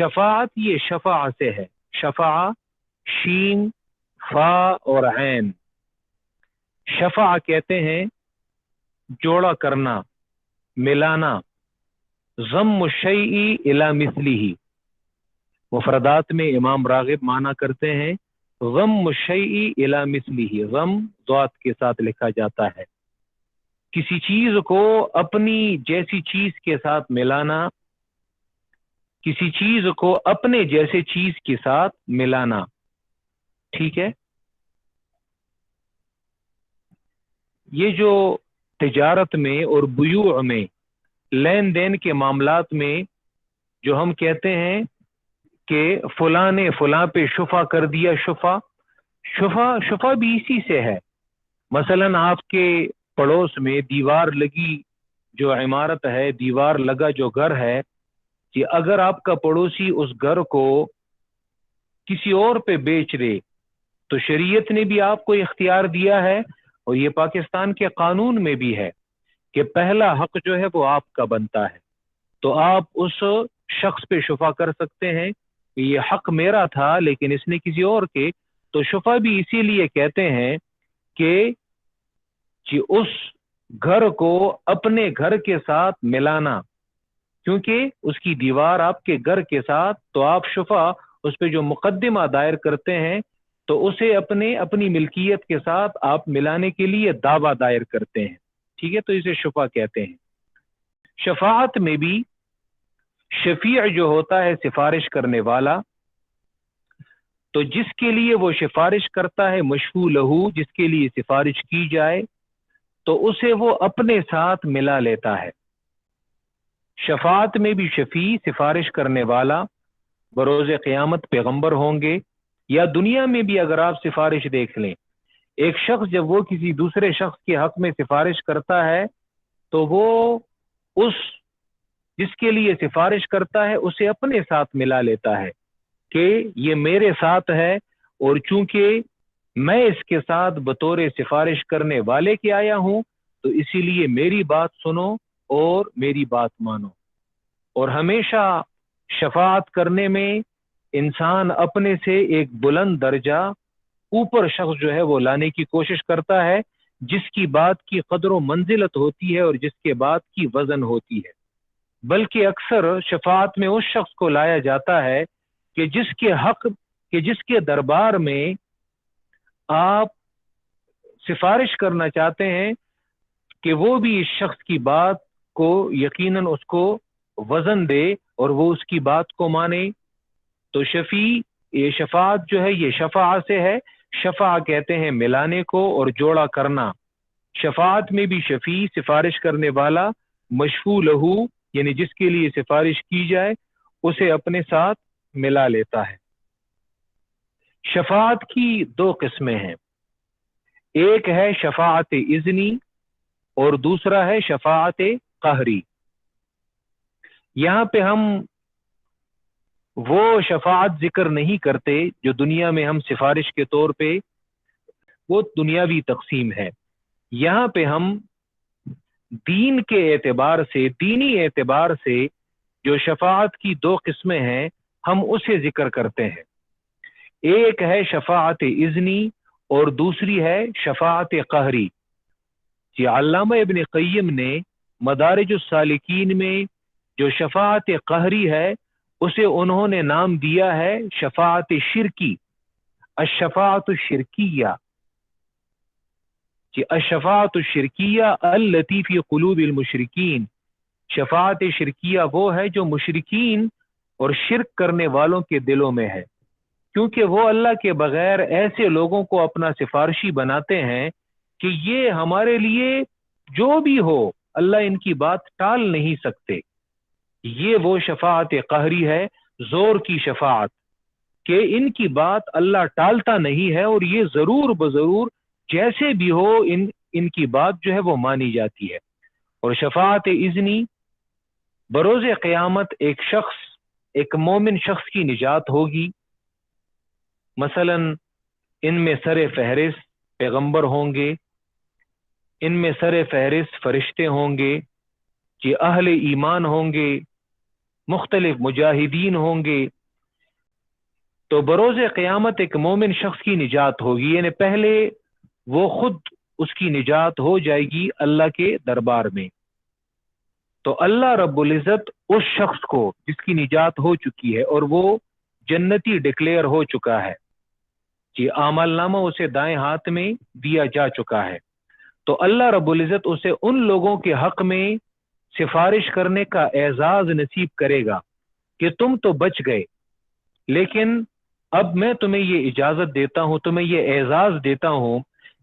شفاعت یہ شفاع سے ہے، شفاع شین فا اور عین، شفاع کہتے ہیں جوڑا کرنا، ملانا، ضم الشیء الی مثلہ، مفردات میں امام راغب مانا کرتے ہیں ضم الشیء الی مثلہ، ضم ضاد کے ساتھ لکھا جاتا ہے، کسی چیز کو اپنی جیسی چیز کے ساتھ ملانا، کسی چیز کو اپنے جیسے چیز کے ساتھ ملانا، ٹھیک ہے۔ یہ جو تجارت میں اور بیوع میں، لین دین کے معاملات میں جو ہم کہتے ہیں کہ فلاں نے فلاں پہ شفع کر دیا، شفع بھی اسی سے ہے۔ مثلا آپ کے پڑوس میں دیوار لگی جو عمارت ہے، دیوار لگا جو گھر ہے، کہ اگر آپ کا پڑوسی اس گھر کو کسی اور پہ بیچ دے تو شریعت نے بھی آپ کو اختیار دیا ہے، اور یہ پاکستان کے قانون میں بھی ہے کہ پہلا حق جو ہے وہ آپ کا بنتا ہے، تو آپ اس شخص پہ شفع کر سکتے ہیں کہ یہ حق میرا تھا لیکن اس نے کسی اور کے، تو شفع بھی اسی لیے کہتے ہیں کہ اس گھر کو اپنے گھر کے ساتھ ملانا، کیونکہ اس کی دیوار آپ کے گھر کے ساتھ، تو آپ شفع اس پہ جو مقدمہ دائر کرتے ہیں تو اسے اپنی ملکیت کے ساتھ آپ ملانے کے لیے دعویٰ دائر کرتے ہیں، ٹھیک ہے، تو اسے شفع کہتے ہیں۔ شفاعت میں بھی شفیع جو ہوتا ہے سفارش کرنے والا، تو جس کے لیے وہ سفارش کرتا ہے مشفوع لہو، جس کے لیے سفارش کی جائے تو اسے وہ اپنے ساتھ ملا لیتا ہے۔ شفاعت میں بھی شفیع سفارش کرنے والا، بروز قیامت پیغمبر ہوں گے، یا دنیا میں بھی اگر آپ سفارش دیکھ لیں، ایک شخص جب وہ کسی دوسرے شخص کے حق میں سفارش کرتا ہے تو وہ اس جس کے لیے سفارش کرتا ہے اسے اپنے ساتھ ملا لیتا ہے کہ یہ میرے ساتھ ہے، اور چونکہ میں اس کے ساتھ بطور سفارش کرنے والے کے آیا ہوں تو اسی لیے میری بات سنو اور میری بات مانو۔ اور ہمیشہ شفاعت کرنے میں انسان اپنے سے ایک بلند درجہ اوپر شخص جو ہے وہ لانے کی کوشش کرتا ہے، جس کی بات کی قدر و منزلت ہوتی ہے اور جس کے بات کی وزن ہوتی ہے، بلکہ اکثر شفاعت میں اس شخص کو لایا جاتا ہے کہ جس کے دربار میں آپ سفارش کرنا چاہتے ہیں کہ وہ بھی اس شخص کی بات کو یقیناً اس کو وزن دے اور وہ اس کی بات کو مانے۔ تو یہ شفاعت جو ہے یہ شفاع سے ہے، شفاع کہتے ہیں ملانے کو اور جوڑا کرنا۔ شفاعت میں بھی شفیع سفارش کرنے والا، مشفوع لہو یعنی جس کے لیے سفارش کی جائے اسے اپنے ساتھ ملا لیتا ہے۔ شفاعت کی دو قسمیں ہیں، ایک ہے شفاعت اذنی اور دوسرا ہے شفاعت قہری۔ یہاں پہ ہم وہ شفاعت ذکر نہیں کرتے جو دنیا میں ہم سفارش کے طور پہ، وہ دنیاوی تقسیم ہے۔ یہاں پہ ہم دین کے اعتبار سے، دینی اعتبار سے جو شفاعت کی دو قسمیں ہیں ہم اسے ذکر کرتے ہیں۔ ایک ہے شفاعت اذنی اور دوسری ہے شفاعت قہری۔ جی علامہ ابن قیم نے مدارج السالکین میں جو شفاعت قہری ہے اسے انہوں نے نام دیا ہے شفاعت شرکی، الشفاعت الشرکیہ۔ جی الشفاعت الشرکیہ التی فی قلوب المشرکین، شفاعت شرکیہ وہ ہے جو مشرکین اور شرک کرنے والوں کے دلوں میں ہے، کیونکہ وہ اللہ کے بغیر ایسے لوگوں کو اپنا سفارشی بناتے ہیں کہ یہ ہمارے لیے جو بھی ہو اللہ ان کی بات ٹال نہیں سکتے۔ یہ وہ شفاعت قہری ہے، زور کی شفاعت، کہ ان کی بات اللہ ٹالتا نہیں ہے اور یہ ضرور بضرور جیسے بھی ہو ان کی بات جو ہے وہ مانی جاتی ہے۔ اور شفاعت اذنی، بروز قیامت ایک مومن شخص کی نجات ہوگی، مثلا ان میں سر فہرست پیغمبر ہوں گے، ان میں سر فہرست فرشتے ہوں گے، کہ اہل ایمان ہوں گے، مختلف مجاہدین ہوں گے. تو بروز قیامت ایک مومن شخص کی نجات ہوگی، یعنی پہلے وہ خود اس کی نجات ہو جائے گی اللہ کے دربار میں. تو اللہ رب العزت اس شخص کو جس کی نجات ہو چکی ہے اور وہ جنتی ڈکلیئر ہو چکا ہے، جی اعمال نامہ اسے دائیں ہاتھ میں دیا جا چکا ہے، تو اللہ رب العزت اسے ان لوگوں کے حق میں سفارش کرنے کا اعزاز نصیب کرے گا کہ تم تو بچ گئے، لیکن اب میں تمہیں یہ اجازت دیتا ہوں، تمہیں یہ اعزاز دیتا ہوں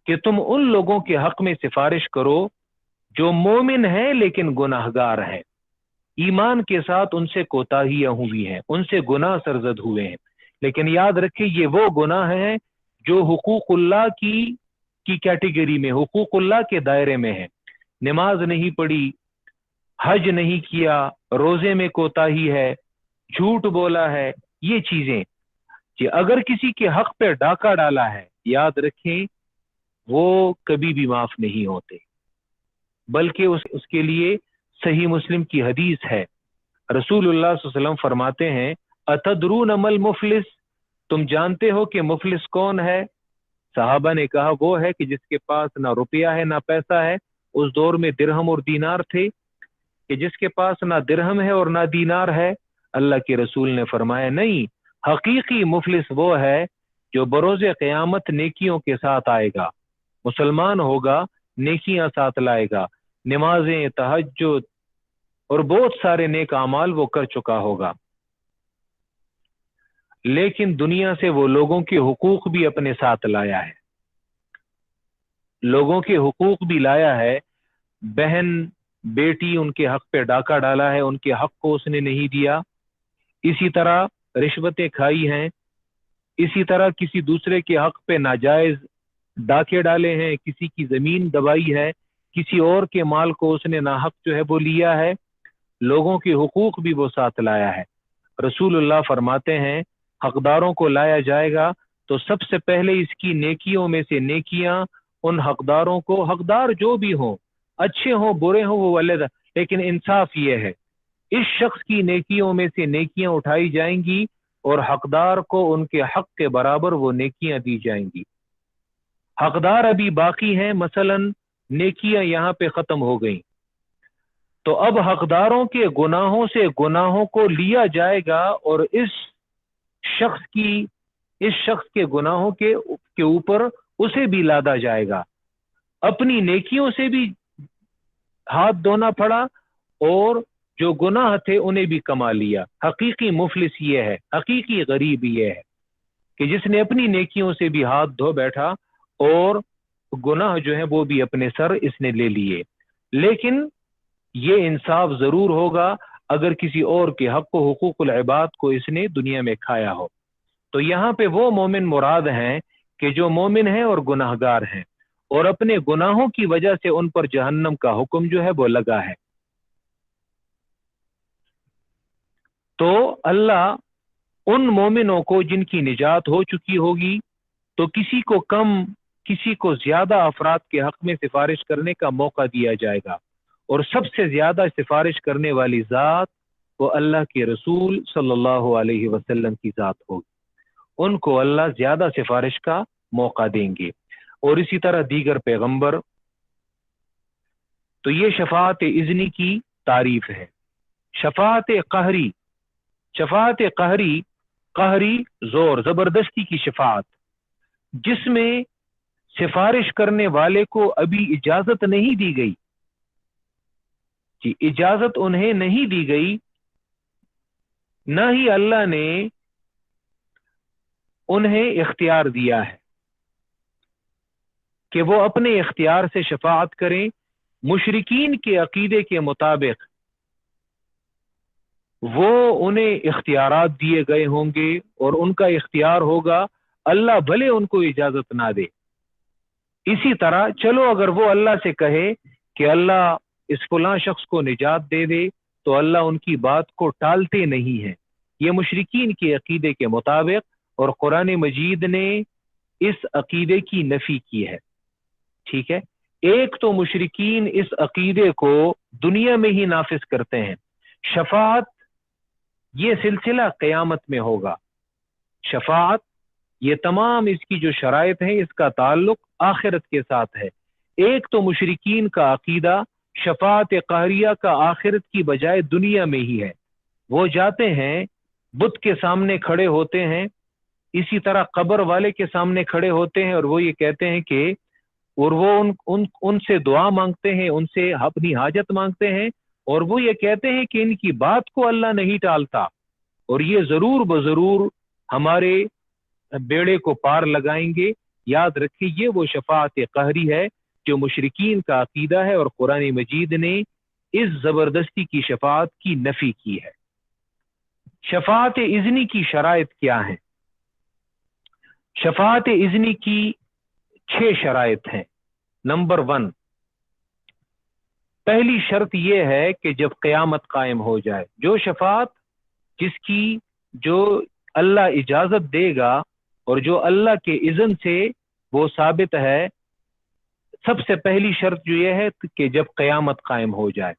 کہ تم ان لوگوں کے حق میں سفارش کرو جو مومن ہیں لیکن گناہگار ہیں، ایمان کے ساتھ ان سے کوتاہیاں ہوئی ہیں، ان سے گناہ سرزد ہوئے ہیں، لیکن یاد رکھیں یہ وہ گناہ ہیں جو حقوق اللہ کی کیٹیگری میں، حقوق اللہ کے دائرے میں ہیں. نماز نہیں پڑھی، حج نہیں کیا، روزے میں کوتاہی ہے، جھوٹ بولا ہے، یہ چیزیں کہ اگر کسی کے حق پہ ڈاکہ ڈالا ہے، یاد رکھیں وہ کبھی بھی معاف نہیں ہوتے، بلکہ اس کے لیے صحیح مسلم کی حدیث ہے، رسول اللہ صلی اللہ علیہ وسلم فرماتے ہیں اتدرون مل مفلس، تم جانتے ہو کہ مفلس کون ہے؟ صحابہ نے کہا وہ ہے کہ جس کے پاس نہ روپیہ ہے نہ پیسہ ہے. اس دور میں درہم اور دینار تھے، کہ جس کے پاس نہ درہم ہے اور نہ دینار ہے. اللہ کے رسول نے فرمایا نہیں، حقیقی مفلس وہ ہے جو بروز قیامت نیکیوں کے ساتھ آئے گا، مسلمان ہوگا، نیکیاں ساتھ لائے گا، نمازیں، تہجد اور بہت سارے نیک اعمال وہ کر چکا ہوگا، لیکن دنیا سے وہ لوگوں کے حقوق بھی اپنے ساتھ لایا ہے، لوگوں کے حقوق بھی لایا ہے. بہن بیٹی ان کے حق پہ ڈاکہ ڈالا ہے، ان کے حق کو اس نے نہیں دیا، اسی طرح رشوتیں کھائی ہیں، اسی طرح کسی دوسرے کے حق پہ ناجائز ڈاکے ڈالے ہیں، کسی کی زمین دبائی ہے، کسی اور کے مال کو اس نے ناحق جو ہے وہ لیا ہے، لوگوں کے حقوق بھی وہ ساتھ لایا ہے. رسول اللہ فرماتے ہیں حقداروں کو لایا جائے گا تو سب سے پہلے اس کی نیکیوں میں سے نیکیاں ان حقداروں کو، حقدار جو بھی ہوں، اچھے ہوں برے ہوں وہ علیحدہ، لیکن انصاف یہ ہے اس شخص کی نیکیوں میں سے نیکیاں اٹھائی جائیں گی اور حقدار کو ان کے حق کے برابر وہ نیکیاں دی جائیں گی. حقدار ابھی باقی ہیں، مثلا نیکیاں یہاں پہ ختم ہو گئیں، تو اب حقداروں کے گناہوں سے گناہوں کو لیا جائے گا اور اس شخص کے گناہوں کے اوپر اسے بھی لادا جائے گا. اپنی نیکیوں سے بھی ہاتھ دھونا پڑا اور جو گناہ تھے انہیں بھی کما لیا. حقیقی مفلس یہ ہے، حقیقی غریب یہ ہے کہ جس نے اپنی نیکیوں سے بھی ہاتھ دھو بیٹھا اور گناہ جو ہے وہ بھی اپنے سر اس نے لے لیے. لیکن یہ انصاف ضرور ہوگا اگر کسی اور کے حق و حقوق العباد کو اس نے دنیا میں کھایا ہو. تو یہاں پہ وہ مومن مراد ہیں کہ جو مومن ہیں اور گناہگار ہیں اور اپنے گناہوں کی وجہ سے ان پر جہنم کا حکم جو ہے وہ لگا ہے. تو اللہ ان مومنوں کو جن کی نجات ہو چکی ہوگی تو کسی کو کم کسی کو زیادہ افراد کے حق میں سفارش کرنے کا موقع دیا جائے گا، اور سب سے زیادہ سفارش کرنے والی ذات وہ اللہ کے رسول صلی اللہ علیہ وسلم کی ذات ہوگی، ان کو اللہ زیادہ سفارش کا موقع دیں گے. اور اسی طرح دیگر پیغمبر. تو یہ شفاعت اذنی کی تعریف ہے. شفاعت قہری، شفاعت قہری زور زبردستی کی شفاعت، جس میں سفارش کرنے والے کو ابھی اجازت نہیں دی گئی، جی اجازت انہیں نہیں دی گئی، نہ ہی اللہ نے انہیں اختیار دیا ہے کہ وہ اپنے اختیار سے شفاعت کریں. مشرکین کے عقیدے کے مطابق وہ انہیں اختیارات دیے گئے ہوں گے اور ان کا اختیار ہوگا، اللہ بھلے ان کو اجازت نہ دے. اسی طرح چلو اگر وہ اللہ سے کہے کہ اللہ اس فلاں شخص کو نجات دے دے تو اللہ ان کی بات کو ٹالتے نہیں ہیں. یہ مشرکین کے عقیدے کے مطابق، اور قرآن مجید نے اس عقیدے کی نفی کی ہے. ٹھیک ہے، ایک تو مشرکین اس عقیدے کو دنیا میں ہی نافذ کرتے ہیں. شفاعت یہ سلسلہ قیامت میں ہوگا. شفاعت، یہ تمام اس کی جو شرائط ہیں اس کا تعلق آخرت کے ساتھ ہے. ایک تو مشرکین کا عقیدہ شفاعت قہریہ کا آخرت کی بجائے دنیا میں ہی ہے. وہ جاتے ہیں بت کے سامنے کھڑے ہوتے ہیں، اسی طرح قبر والے کے سامنے کھڑے ہوتے ہیں، اور وہ یہ کہتے ہیں کہ اور وہ ان سے دعا مانگتے ہیں، ان سے اپنی حاجت مانگتے ہیں، اور وہ یہ کہتے ہیں کہ ان کی بات کو اللہ نہیں ٹالتا، اور یہ ضرور بضرور ہمارے بیڑے کو پار لگائیں گے. یاد رکھیے یہ وہ شفاعت قہری ہے جو مشرکین کا عقیدہ ہے، اور قرآن مجید نے اس زبردستی کی شفاعت کی نفی کی ہے. شفاعت اذنی کی شرائط کیا ہیں؟ شفاعت اذنی کی 6 شرائط ہیں. نمبر 1، پہلی شرط یہ ہے کہ جب قیامت قائم ہو جائے، جو شفاعت جس کی جو اللہ اجازت دے گا اور جو اللہ کے اذن سے وہ ثابت ہے، سب سے پہلی شرط جو یہ ہے کہ جب قیامت قائم ہو جائے.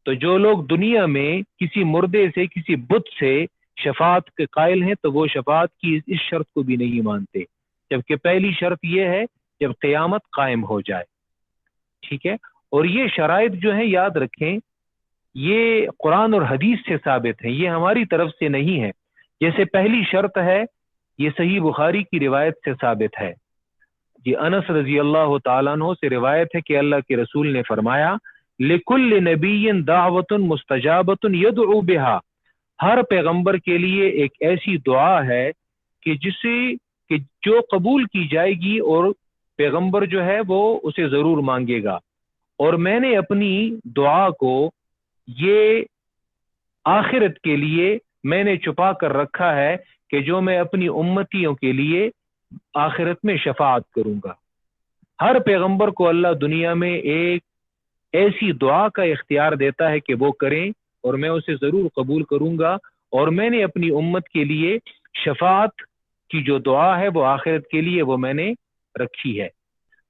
تو جو لوگ دنیا میں کسی مردے سے، کسی بت سے شفاعت کے قائل ہیں تو وہ شفاعت کی اس شرط کو بھی نہیں مانتے، جبکہ پہلی شرط یہ ہے جب قیامت قائم ہو جائے. ٹھیک ہے، اور یہ شرائط جو ہیں یاد رکھیں یہ قرآن اور حدیث سے ثابت ہیں، یہ ہماری طرف سے نہیں ہے. جیسے پہلی شرط ہے، یہ صحیح بخاری کی روایت سے ثابت ہے. جی انس رضی اللہ تعالیٰ عنہ سے روایت ہے کہ اللہ کے رسول نے فرمایا لِكُلِّ نَبِيٍّ دَعْوَةٌ مُسْتَجَابَةٌ يَدْعُو بِهَا، ہر پیغمبر کے لیے ایک ایسی دعا ہے کہ جو قبول کی جائے گی، اور پیغمبر جو ہے وہ اسے ضرور مانگے گا. اور میں نے اپنی دعا کو یہ آخرت کے لیے میں نے چھپا کر رکھا ہے کہ جو میں اپنی امتیوں کے لیے آخرت میں شفاعت کروں گا. ہر پیغمبر کو اللہ دنیا میں ایک ایسی دعا کا اختیار دیتا ہے کہ وہ کریں، اور میں اسے ضرور قبول کروں گا. اور میں نے اپنی امت کے لیے شفاعت کی جو دعا ہے وہ آخرت کے لیے وہ میں نے رکھی ہے.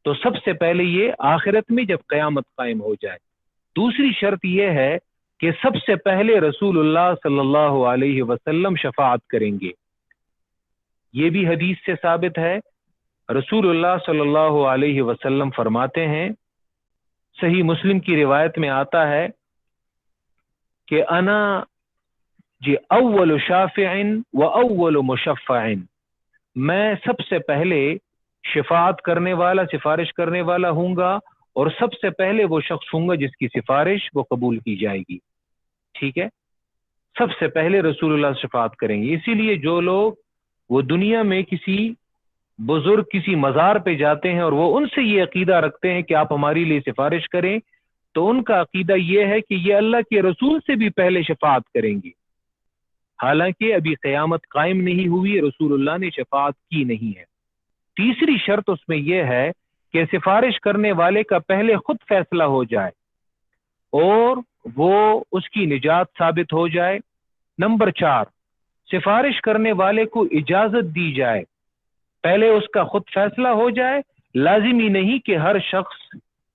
تو سب سے پہلے یہ آخرت میں جب قیامت قائم ہو جائے. دوسری شرط یہ ہے کہ سب سے پہلے رسول اللہ صلی اللہ علیہ وسلم شفاعت کریں گے. یہ بھی حدیث سے ثابت ہے. رسول اللہ صلی اللہ علیہ وسلم فرماتے ہیں، صحیح مسلم کی روایت میں آتا ہے کہ انا اول شافع و اول مشفع، میں سب سے پہلے شفاعت کرنے والا، سفارش کرنے والا ہوں گا، اور سب سے پہلے وہ شخص ہوں گا جس کی سفارش وہ قبول کی جائے گی. ٹھیک ہے، سب سے پہلے رسول اللہ شفاعت کریں گے. اسی لیے جو لوگ وہ دنیا میں کسی بزرگ کسی مزار پہ جاتے ہیں اور وہ ان سے یہ عقیدہ رکھتے ہیں کہ آپ ہمارے لیے سفارش کریں، تو ان کا عقیدہ یہ ہے کہ یہ اللہ کے رسول سے بھی پہلے شفاعت کریں گے، حالانکہ ابھی قیامت قائم نہیں ہوئی، رسول اللہ نے شفاعت کی نہیں ہے. تیسری شرط اس میں یہ ہے کہ سفارش کرنے والے کا پہلے خود فیصلہ ہو جائے اور وہ اس کی نجات ثابت ہو جائے. نمبر 4، سفارش کرنے والے کو اجازت دی جائے، پہلے اس کا خود فیصلہ ہو جائے. لازمی نہیں کہ ہر شخص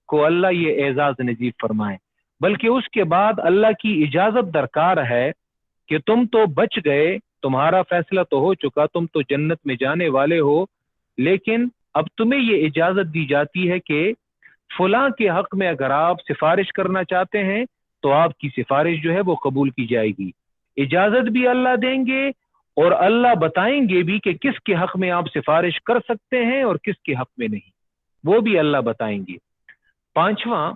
کو اللہ یہ اعزاز نصیب فرمائے، بلکہ اس کے بعد اللہ کی اجازت درکار ہے کہ تم تو بچ گئے، تمہارا فیصلہ تو ہو چکا، تم تو جنت میں جانے والے ہو، لیکن اب تمہیں یہ اجازت دی جاتی ہے کہ فلاں کے حق میں اگر آپ سفارش کرنا چاہتے ہیں تو آپ کی سفارش جو ہے وہ قبول کی جائے گی. اجازت بھی اللہ دیں گے اور اللہ بتائیں گے بھی کہ کس کے حق میں آپ سفارش کر سکتے ہیں اور کس کے حق میں نہیں، وہ بھی اللہ بتائیں گے. 5واں،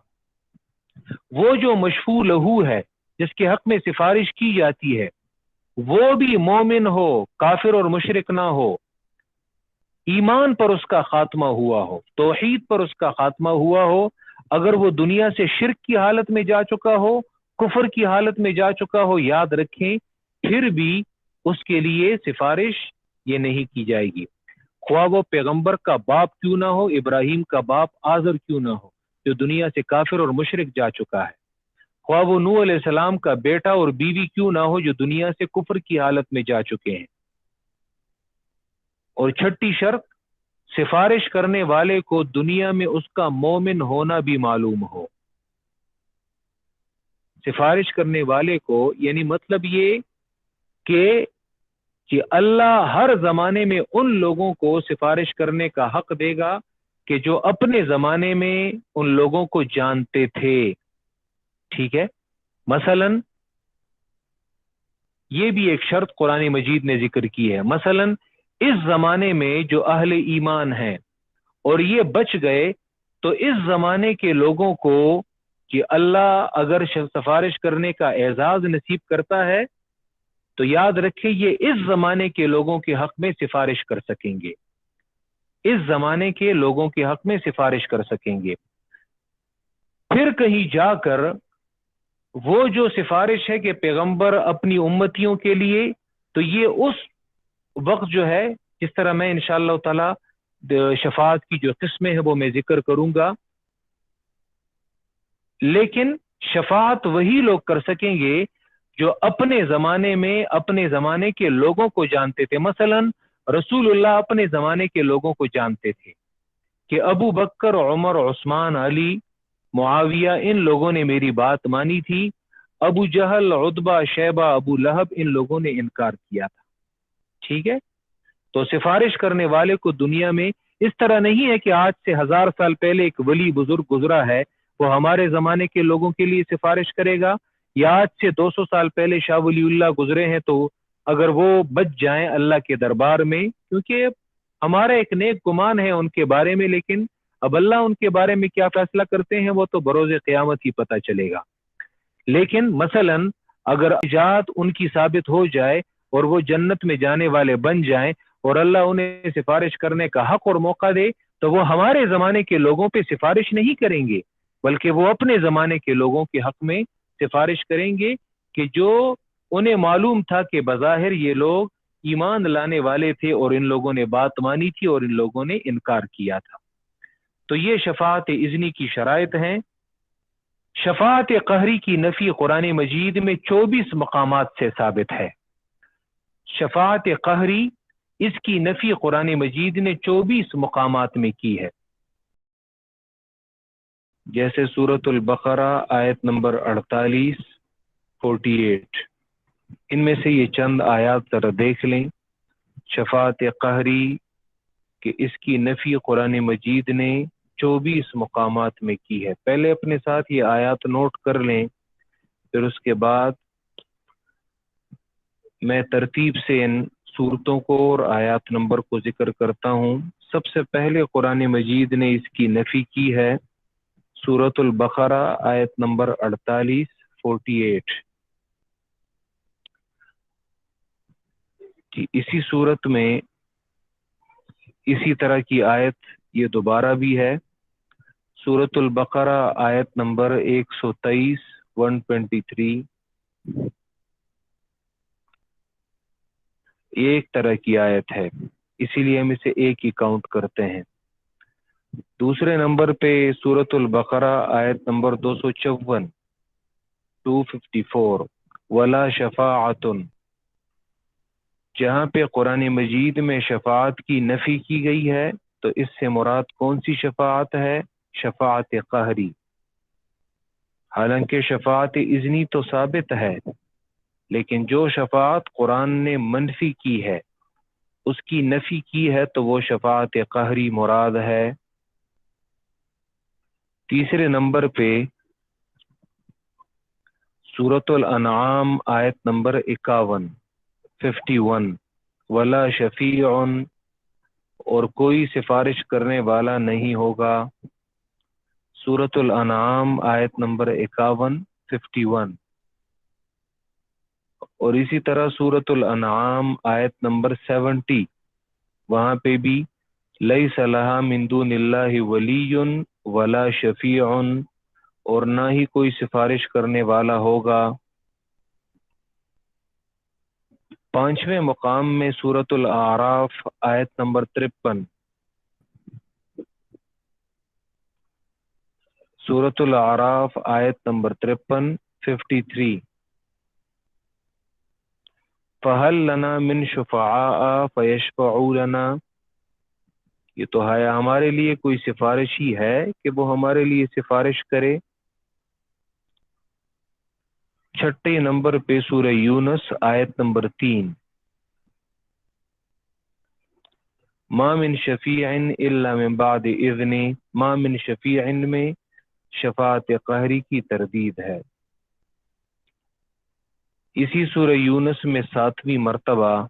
وہ جو مشفوع لہو ہے جس کے حق میں سفارش کی جاتی ہے وہ بھی مومن ہو، کافر اور مشرک نہ ہو، ایمان پر اس کا خاتمہ ہوا ہو، توحید پر اس کا خاتمہ ہوا ہو. اگر وہ دنیا سے شرک کی حالت میں جا چکا ہو، کفر کی حالت میں جا چکا ہو، یاد رکھیں پھر بھی اس کے لیے سفارش یہ نہیں کی جائے گی، خواہ وہ پیغمبر کا باپ کیوں نہ ہو، ابراہیم کا باپ آزر کیوں نہ ہو جو دنیا سے کافر اور مشرک جا چکا ہے، خواہ وہ نوح علیہ السلام کا بیٹا اور بیوی کیوں نہ ہو جو دنیا سے کفر کی حالت میں جا چکے ہیں. اور 6ٹھی شرط، سفارش کرنے والے کو دنیا میں اس کا مومن ہونا بھی معلوم ہو. سفارش کرنے والے کو یعنی مطلب یہ کہ اللہ ہر زمانے میں ان لوگوں کو سفارش کرنے کا حق دے گا کہ جو اپنے زمانے میں ان لوگوں کو جانتے تھے. ٹھیک ہے. مثلا یہ بھی ایک شرط قرآن مجید نے ذکر کی ہے. مثلا اس زمانے میں جو اہل ایمان ہیں اور یہ بچ گئے، تو اس زمانے کے لوگوں کو کہ اللہ اگر سفارش کرنے کا اعزاز نصیب کرتا ہے تو یاد رکھیں یہ اس زمانے کے لوگوں کے حق میں سفارش کر سکیں گے. اس زمانے کے لوگوں کے حق میں سفارش کر سکیں گے. پھر کہیں جا کر وہ جو سفارش ہے کہ پیغمبر اپنی امتیوں کے لیے، تو یہ اس وقت جو ہے، جس طرح میں انشاءاللہ تعالی شفاعت کی جو قسمیں ہیں وہ میں ذکر کروں گا، لیکن شفاعت وہی لوگ کر سکیں گے جو اپنے زمانے میں اپنے زمانے کے لوگوں کو جانتے تھے. مثلا رسول اللہ اپنے زمانے کے لوگوں کو جانتے تھے کہ ابو بکر، عمر، عثمان، علی، معاویہ، ان لوگوں نے میری بات مانی تھی. ابو جہل، عتبہ، شیبہ، ابو لہب، ان لوگوں نے انکار کیا تھا. ٹھیک ہے. تو سفارش کرنے والے کو دنیا میں اس طرح نہیں ہے کہ آج سے 1000 سال پہلے ایک ولی بزرگ گزرا ہے، وہ ہمارے زمانے کے لوگوں کے لیے سفارش کرے گا، یا آج سے 200 سال پہلے شاہ ولی اللہ گزرے ہیں تو اگر وہ بچ جائیں اللہ کے دربار میں، کیونکہ ہمارا ایک نیک گمان ہے ان کے بارے میں، لیکن اب اللہ ان کے بارے میں کیا فیصلہ کرتے ہیں وہ تو بروز قیامت ہی پتہ چلے گا. لیکن مثلا اگر ایجاد ان کی ثابت ہو جائے اور وہ جنت میں جانے والے بن جائیں اور اللہ انہیں سفارش کرنے کا حق اور موقع دے، تو وہ ہمارے زمانے کے لوگوں پہ سفارش نہیں کریں گے، بلکہ وہ اپنے زمانے کے لوگوں کے حق میں سفارش کریں گے کہ جو انہیں معلوم تھا کہ بظاہر یہ لوگ ایمان لانے والے تھے اور ان لوگوں نے بات مانی تھی اور ان لوگوں نے انکار کیا تھا. تو یہ شفاعت اذنی کی شرائط ہیں. شفاعت قہری کی نفی قرآن مجید میں 24 مقامات سے ثابت ہے. شفاعت قہری، اس کی نفی قرآن مجید نے 24 مقامات میں کی ہے. جیسے سورۃ البقرہ آیت نمبر 48، 48، ان میں سے یہ چند آیات ذرا دیکھ لیں. شفاعت قہری کہ اس کی نفی قرآن مجید نے 24 مقامات میں کی ہے. پہلے اپنے ساتھ یہ آیات نوٹ کر لیں، پھر اس کے بعد میں ترتیب سے ان صورتوں کو اور آیات نمبر کو ذکر کرتا ہوں. سب سے پہلے قرآن مجید نے اس کی نفی کی ہے سورۃ البقرہ آیت نمبر 48، 48. اسی صورت میں اسی طرح کی آیت یہ دوبارہ بھی ہے. سورۃ البقرہ آیت نمبر 123، 123. یہ ایک طرح کی آیت ہے، اسی لیے ہم اسے ایک ہی کاؤنٹ کرتے ہیں. دوسرے نمبر پہ سورۃ البقرہ آیت نمبر 254، 254، ولا شفاعت، جہاں پہ قرآن مجید میں شفاعت کی نفی کی گئی ہے تو اس سے مراد کون سی شفاعت ہے؟ شفاعت قہری. حالانکہ شفاعت اذنی تو ثابت ہے، لیکن جو شفاعت قرآن نے منفی کی ہے، اس کی نفی کی ہے، تو وہ شفاعت قہری مراد ہے. تیسرے نمبر پہ سورۃ الانعام آیت نمبر 51، 51، ولا شفیع، اور کوئی سفارش کرنے والا نہیں ہوگا. سورۃ الانعام آیت نمبر 51، 51. اور اسی طرح سورۃ الانعام آیت نمبر 70، وہاں پہ بھی لیس لہا من دون اللہ ولی ولا شفیع، اور نہ ہی کوئی سفارش کرنے والا ہوگا. پانچویں مقام میں سورۃ الاعراف آیت نمبر 53، سورۃ الاعراف آیت نمبر 53، 53. فَهَلْ لَنَا مِن شُفَعَاءَ فَيَشْفَعُوا لَنَا، یہ تو ہے ہمارے لیے کوئی سفارش ہی ہے کہ وہ ہمارے لیے سفارش کرے. چھٹے نمبر پہ سورہ یونس آیت نمبر 3، ما من شفیع الا من بعد اذن، ما من شفیع میں شفاعت قہری کی تردید ہے۔ اسی سورہ یونس میں 7ویں مرتبہ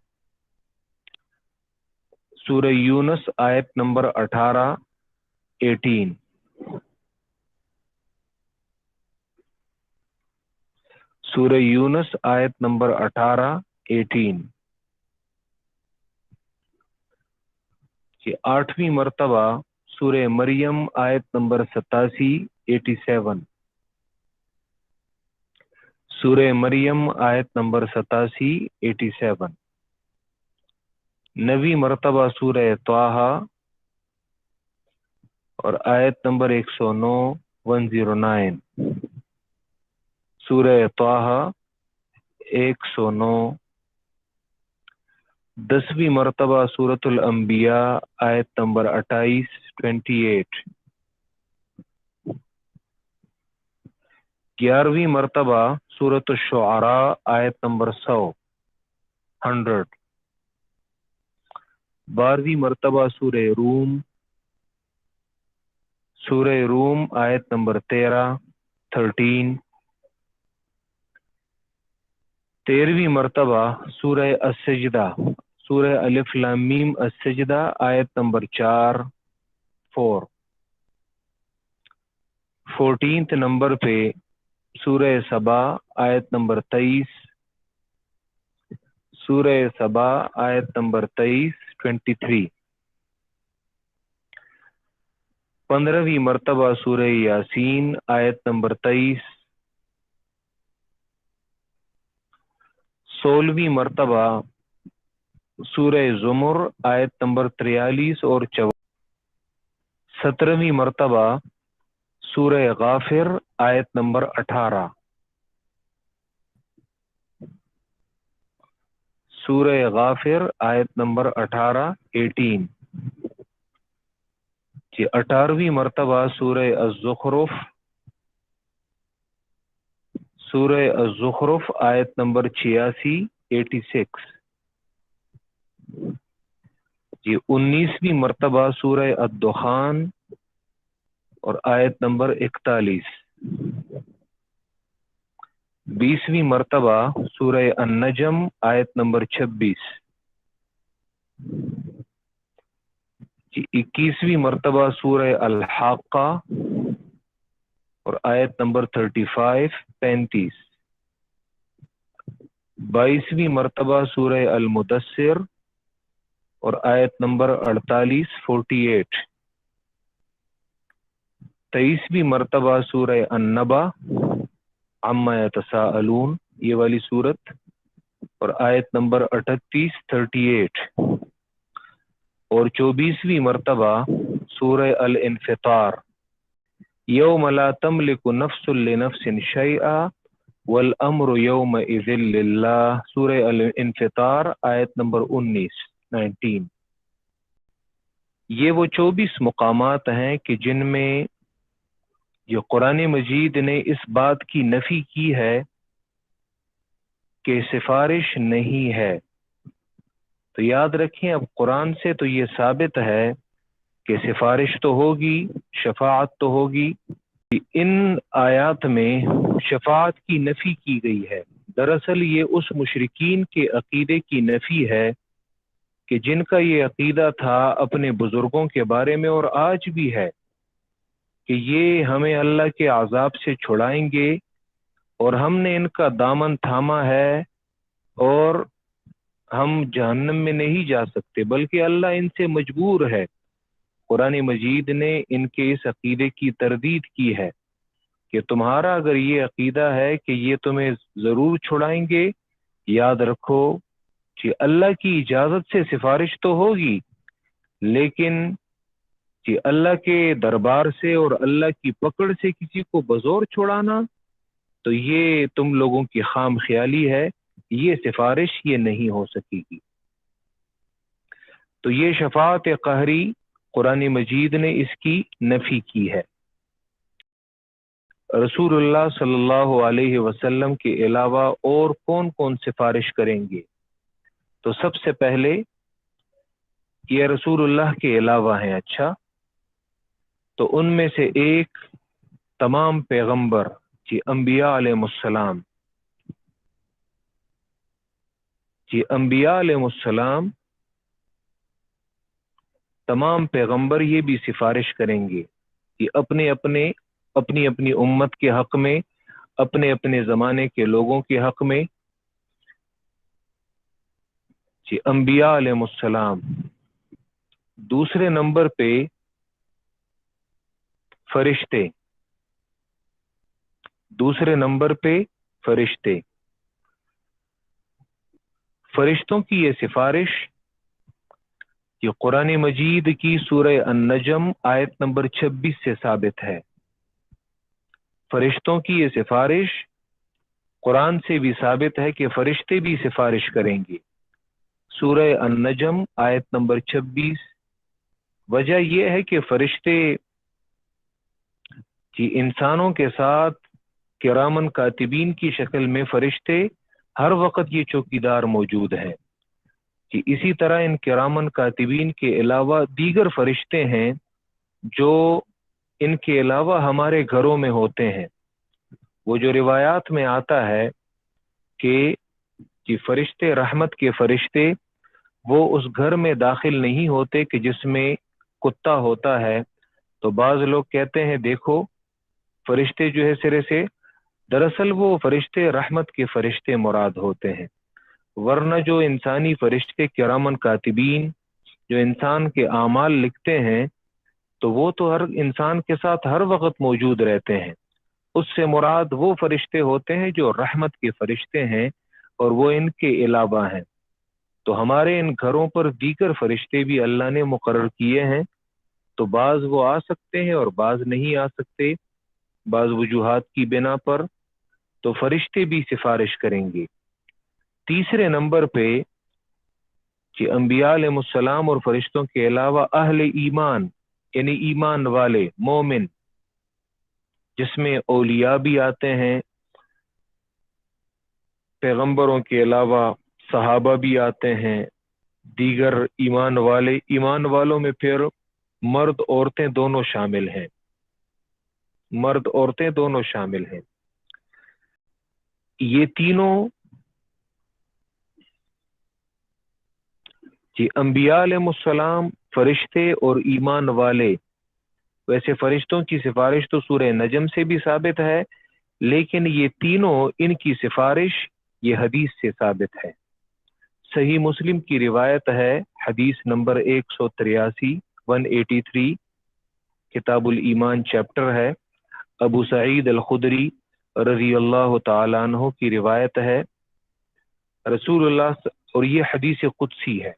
سورہ یونس آیت نمبر 18، سورہ یونس آیت نمبر 18 کہ 8ویں مرتبہ سورہ مریم آیت نمبر 87، سورہ مریم آیت نمبر 87، 9ویں مرتبہ سورہ طٰہٰ اور آیت نمبر 109، سورہ طٰہٰ 109، 10ویں مرتبہ سورۃ الانبیاء آیت نمبر 28، 11ویں مرتبہ سورۃ الشعراء آیت نمبر 100، 12ویں مرتبہ سورہ روم آیت نمبر 13، 13ویں مرتبہ سورہ السجدہ، سورہ الف لام میم السجدہ آیت نمبر 4، 14 نمبر پہ سورہ سبا آیت نمبر 23، سورہ سبا آیت نمبر 23، 15ویں مرتبہ سورہ یاسین آیت نمبر 23، 16ویں مرتبہ سورہ زمر آیت نمبر 43 اور 44، 17ویں مرتبہ سورہ غافر آیت نمبر 18، سورہ غافر آیت نمبر 18، 18ویں مرتبہ سورہ الزخرف آیت نمبر 86، 19ویں مرتبہ سورہ الدخان اور آیت نمبر 41، 20ویں مرتبہ سورہ النجم آیت نمبر 26، 21ویں مرتبہ سورہ الحاقہ اور آیت نمبر 35، 22ویں مرتبہ سورہ المدثر اور آیت نمبر 48، 23ویں مرتبہ سورہ النبا عما یتساءلون یہ والی صورت اور آیت نمبر 38، اور 24ویں مرتبہ سورہ الانفطار یوم لا تملک نفس لنفس شیئا والامر یومئذ للہ، سورہ الانفطار آیت نمبر 19۔ یہ وہ 24 مقامات ہیں کہ جن میں یہ قرآن مجید نے اس بات کی نفی کی ہے کہ سفارش نہیں ہے۔ تو یاد رکھیں اب قرآن سے تو یہ ثابت ہے کہ سفارش تو ہوگی، شفاعت تو ہوگی۔ ان آیات میں شفاعت کی نفی کی گئی ہے۔ دراصل یہ اس مشرکین کے عقیدے کی نفی ہے کہ جن کا یہ عقیدہ تھا اپنے بزرگوں کے بارے میں اور آج بھی ہے کہ یہ ہمیں اللہ کے عذاب سے چھڑائیں گے اور ہم نے ان کا دامن تھاما ہے اور ہم جہنم میں نہیں جا سکتے بلکہ اللہ ان سے مجبور ہے۔ قرآن مجید نے ان کے اس عقیدے کی تردید کی ہے کہ تمہارا اگر یہ عقیدہ ہے کہ یہ تمہیں ضرور چھڑائیں گے، یاد رکھو کہ اللہ کی اجازت سے سفارش تو ہوگی لیکن کہ اللہ کے دربار سے اور اللہ کی پکڑ سے کسی کو بزور چھڑانا تو یہ تم لوگوں کی خام خیالی ہے، یہ سفارش یہ نہیں ہو سکے گی۔ تو یہ شفاعت قہری قرآن مجید نے اس کی نفی کی ہے۔ رسول اللہ صلی اللہ علیہ وسلم کے علاوہ اور کون کون سفارش کریں گے؟ تو سب سے پہلے یہ رسول اللہ کے علاوہ ہیں، اچھا، تو ان میں سے ایک تمام پیغمبر، جی انبیاء علیہ السلام، جی انبیاء علیہ السلام، تمام پیغمبر یہ بھی سفارش کریں گے کہ اپنی اپنی امت کے حق میں، اپنے اپنے زمانے کے لوگوں کے حق میں، جی انبیاء علیہ السلام۔ دوسرے نمبر پہ فرشتے، دوسرے نمبر پہ فرشتے، فرشتوں کی یہ سفارش یہ قرآن مجید کی سورہ النجم آیت نمبر 26 سے ثابت ہے۔ فرشتوں کی یہ سفارش قرآن سے بھی ثابت ہے کہ فرشتے بھی سفارش کریں گے۔ سورہ النجم آیت نمبر 26۔ وجہ یہ ہے کہ فرشتے کہ انسانوں کے ساتھ کرامن کاتبین کی شکل میں فرشتے ہر وقت یہ چوکیدار موجود ہیں، کہ اسی طرح ان کرامن کاتبین کے علاوہ دیگر فرشتے ہیں جو ان کے علاوہ ہمارے گھروں میں ہوتے ہیں۔ وہ جو روایات میں آتا ہے کہ فرشتے رحمت کے فرشتے وہ اس گھر میں داخل نہیں ہوتے کہ جس میں کتا ہوتا ہے، تو بعض لوگ کہتے ہیں دیکھو فرشتے جو ہے سرے سے، دراصل وہ فرشتے رحمت کے فرشتے مراد ہوتے ہیں، ورنہ جو انسانی فرشتے کرامن کاتبین جو انسان کے اعمال لکھتے ہیں تو وہ تو ہر انسان کے ساتھ ہر وقت موجود رہتے ہیں۔ اس سے مراد وہ فرشتے ہوتے ہیں جو رحمت کے فرشتے ہیں اور وہ ان کے علاوہ ہیں۔ تو ہمارے ان گھروں پر دیگر فرشتے بھی اللہ نے مقرر کیے ہیں، تو بعض وہ آ سکتے ہیں اور بعض نہیں آ سکتے، بعض وجوہات کی بنا پر، تو فرشتے بھی سفارش کریں گے۔ تیسرے نمبر پہ کہ انبیاء علیہ السلام اور فرشتوں کے علاوہ اہل ایمان، یعنی ایمان والے مومن، جس میں اولیاء بھی آتے ہیں، پیغمبروں کے علاوہ صحابہ بھی آتے ہیں، دیگر ایمان والے، ایمان والوں میں پھر مرد عورتیں دونوں شامل ہیں، مرد عورتیں دونوں شامل ہیں۔ یہ تینوں جی انبیاء علیہ السلام، فرشتے اور ایمان والے، ویسے فرشتوں کی سفارش تو سورہ نجم سے بھی ثابت ہے، لیکن یہ تینوں ان کی سفارش یہ حدیث سے ثابت ہے۔ صحیح مسلم کی روایت ہے، حدیث نمبر 183 کتاب الایمان چیپٹر ہے، ابو سعید الخدری رضی اللہ تعالیٰ عنہ کی روایت ہے، رسول اللہ، اور یہ حدیث قدسی ہے،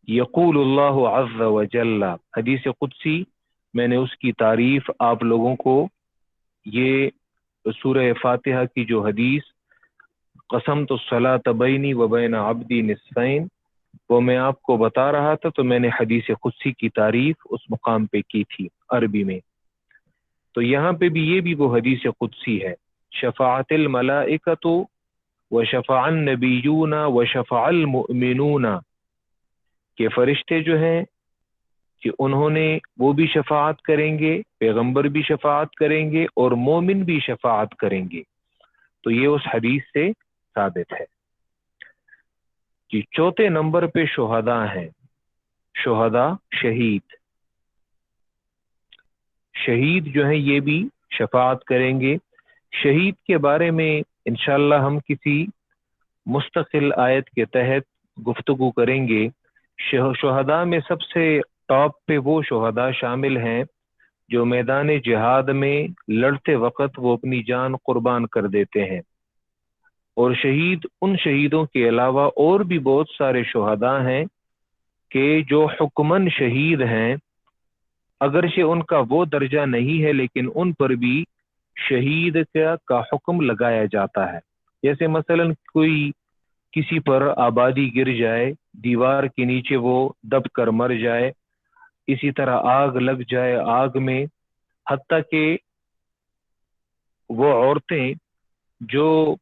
یقول اللہ عز وجل، حدیث قدسی، میں نے اس کی تعریف آپ لوگوں کو یہ سورہ فاتحہ کی جو حدیث قسمت الصلاۃ بینی و بین عبدی نصفین، وہ میں آپ کو بتا رہا تھا، تو میں نے حدیث قدسی کی تعریف اس مقام پہ کی تھی عربی میں، تو یہاں پہ بھی یہ بھی وہ حدیث قدسی ہے، شفاعت الملائکۃ و شفع النبیون و شفع المؤمنون، کہ فرشتے جو ہیں کہ انہوں نے وہ بھی شفاعت کریں گے، پیغمبر بھی شفاعت کریں گے اور مومن بھی شفاعت کریں گے، تو یہ اس حدیث سے ثابت ہے۔ کہ چوتھے نمبر پہ شہداء ہیں، شہداء شہید، شہید جو ہیں یہ بھی شفاعت کریں گے۔ شہید کے بارے میں انشاءاللہ ہم کسی مستقل آیت کے تحت گفتگو کریں گے۔ شہداء میں سب سے ٹاپ پہ وہ شہداء شامل ہیں جو میدان جہاد میں لڑتے وقت وہ اپنی جان قربان کر دیتے ہیں، اور شہید ان شہیدوں کے علاوہ اور بھی بہت سارے شہداء ہیں کہ جو حکمن شہید ہیں، اگرچہ ان کا وہ درجہ نہیں ہے لیکن ان پر بھی شہید کا حکم لگایا جاتا ہے۔ جیسے مثلا کوئی کسی پر آبادی گر جائے، دیوار کے نیچے وہ دب کر مر جائے، اسی طرح آگ لگ جائے، آگ میں حتیٰ کہ وہ عورتیں جو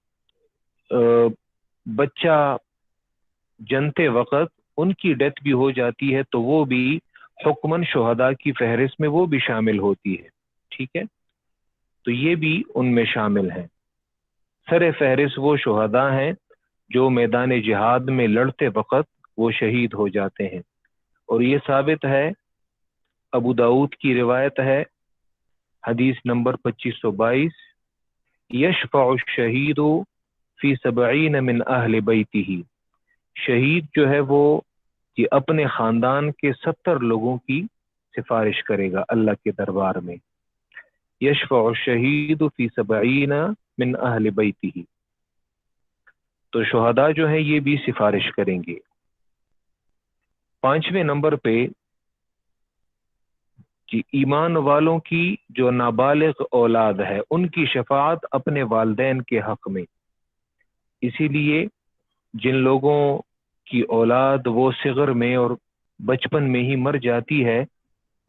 بچہ جنتے وقت ان کی ڈیتھ بھی ہو جاتی ہے تو وہ بھی حکمن شہداء کی فہرست میں وہ بھی شامل ہوتی ہے. ٹھیک ہے، تو یہ بھی ان میں شامل ہیں. سر فہرست وہ شہداء ہیں جو میدان جہاد میں لڑتے وقت وہ شہید ہو جاتے ہیں. اور یہ ثابت ہے، ابو داؤد کی روایت ہے، حدیث نمبر 2522، یشفع الشہید فی 70 من اہل بیتہ، شہید جو ہے وہ یہ اپنے خاندان کے 70 لوگوں کی سفارش کرے گا اللہ کے دربار میں. یشفع الشہید فی 70 من اہل بیتہ، تو شہداء جو ہیں یہ بھی سفارش کریں گے. 5ویں نمبر پہ کہ ایمان والوں کی جو نابالغ اولاد ہے ان کی شفاعت اپنے والدین کے حق میں. اسی لیے جن لوگوں کی اولاد وہ صغر میں اور بچپن میں ہی مر جاتی ہے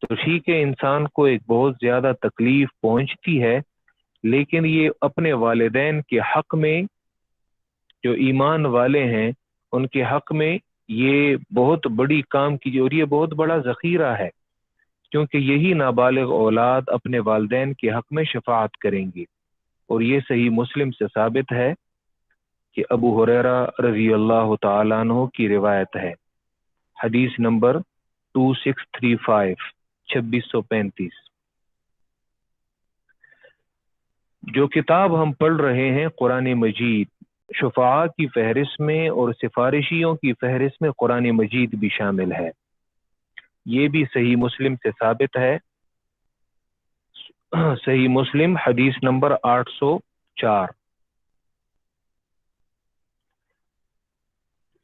تو ٹھیک ہے، انسان کو ایک بہت زیادہ تکلیف پہنچتی ہے، لیکن یہ اپنے والدین کے حق میں، جو ایمان والے ہیں ان کے حق میں یہ بہت بڑی کام کی، اور یہ بہت بڑا ذخیرہ ہے، کیونکہ یہی نابالغ اولاد اپنے والدین کے حق میں شفاعت کریں گے. اور یہ صحیح مسلم سے ثابت ہے کہ ابو ہریرہ رضی اللہ تعالیٰ عنہ کی روایت ہے، حدیث نمبر 2635، 2635. جو کتاب ہم پڑھ رہے ہیں قرآن مجید، شفاعہ کی فہرست میں اور سفارشیوں کی فہرست میں قرآن مجید بھی شامل ہے. یہ بھی صحیح مسلم سے ثابت ہے، صحیح مسلم حدیث نمبر 804.